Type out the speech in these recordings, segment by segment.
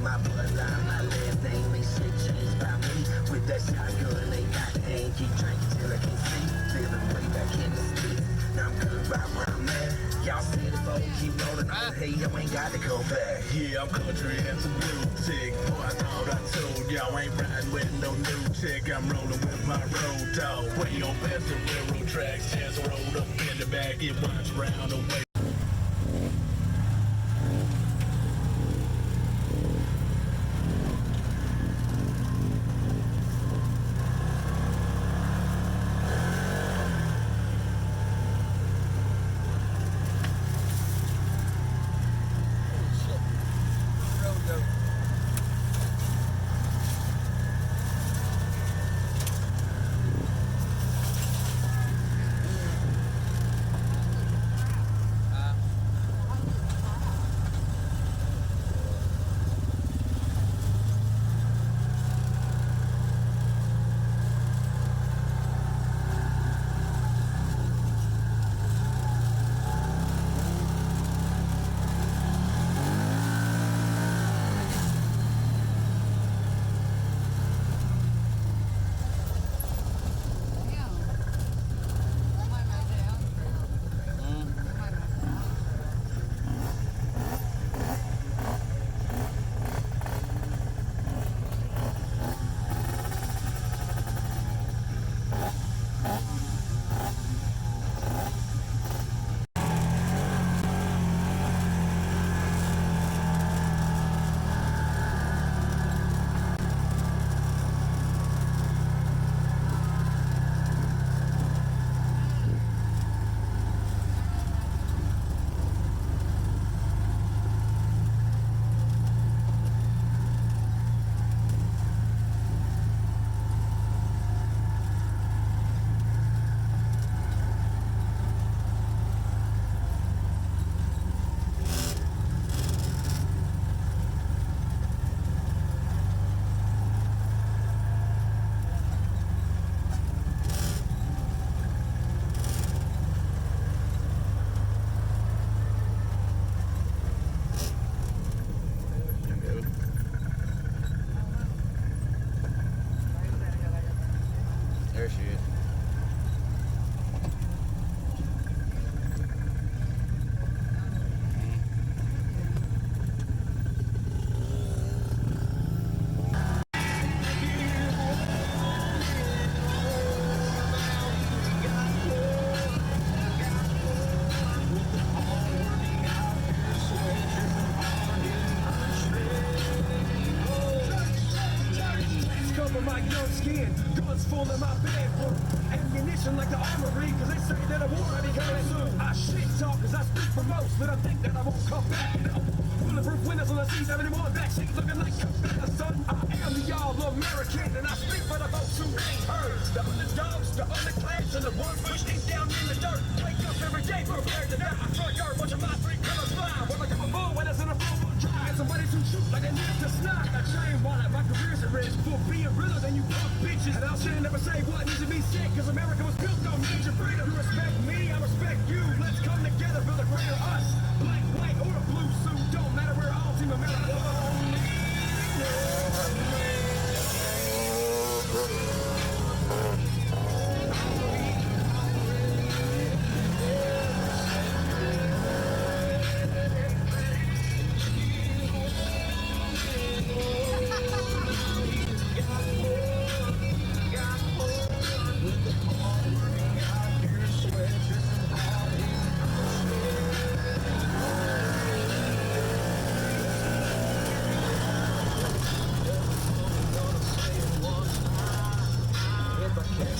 my bloodline. My last name ain't shit changed by me. With that shotgun, they got aim. Keep drinking till I can't see. Living way back in the streets. Now I'm good right where I'm at. Y'all see the phone keep rolling on. Hey, yo, ain't got to go back. Yeah, I'm country and some blue tick. Boy, I thought I told y'all ain't riding with no new chick. I'm rolling with my road dog. Way on past the railroad tracks. Chance rolled up in the back. It winds round the way. There she is. My young skin, guns full in my bed for ammunition like the armory, cause they say that a war might be coming soon. I shit talk cause I speak for most, but I think that I won't come back, no. Bulletproof windows on the C71 backseat looking like a son. I am the all-American and I speak for the folks who ain't heard. The underdogs, the underclass, and the ones pushed deep down in the dirt. Wake up every day prepared to die. Front yard, bunch of my three colors fly. We're like a bull when it's in a full drive. And somebody to shoot like they need to snap. I chain wallet, my career's at risk for being realer than you punk bitches. And I'll shit and never say what needs to be said, cause America was built on major freedom. You respect me, I respect you. Let's come together for the greater us. Black, white, or a blue suit, don't matter, we're all Team America.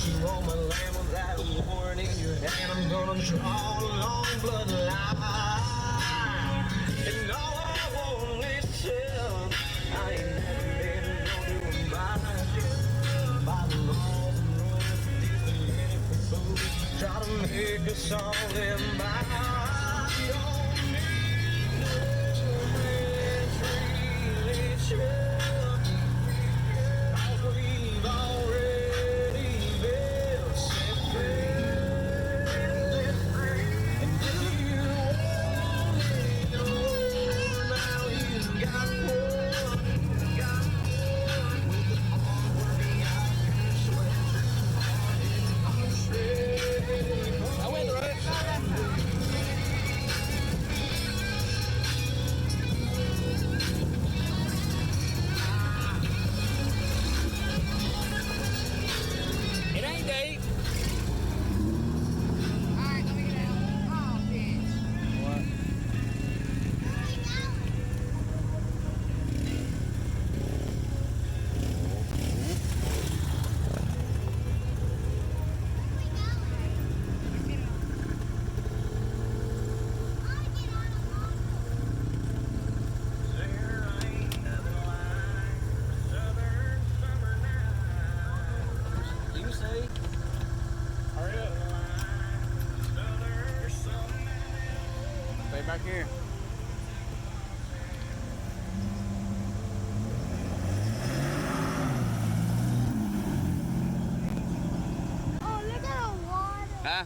You on my land without a warning in your hand, I'm gonna draw a long bloodline. And all I want is chill. I ain't never been no doing by the laws and rules, using it for food. Try to make us all live by. Don't need no man's really chill. We've already been set free. And if you only know, now you got one. Here. Oh, look at the water. Huh?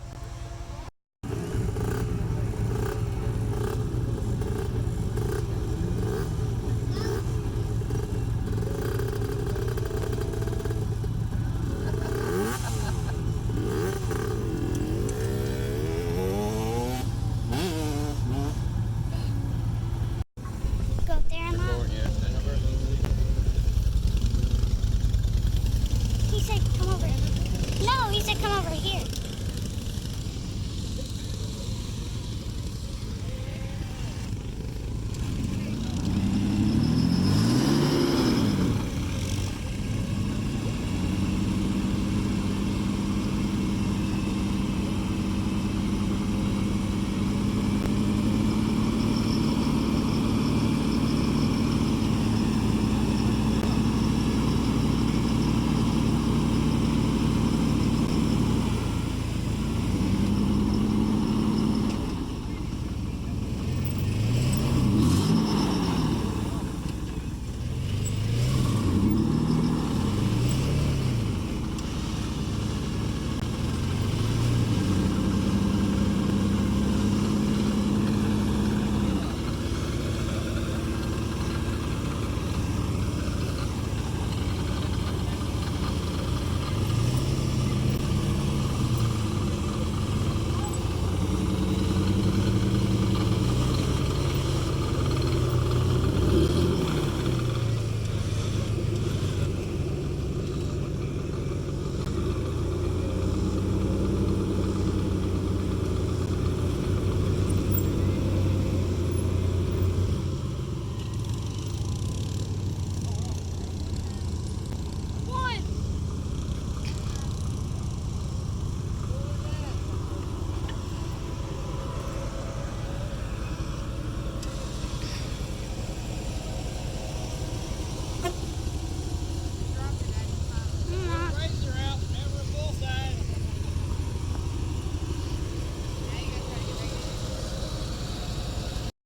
Go up there and Forward, yeah. Stand over. He said come over. No, he said come over here.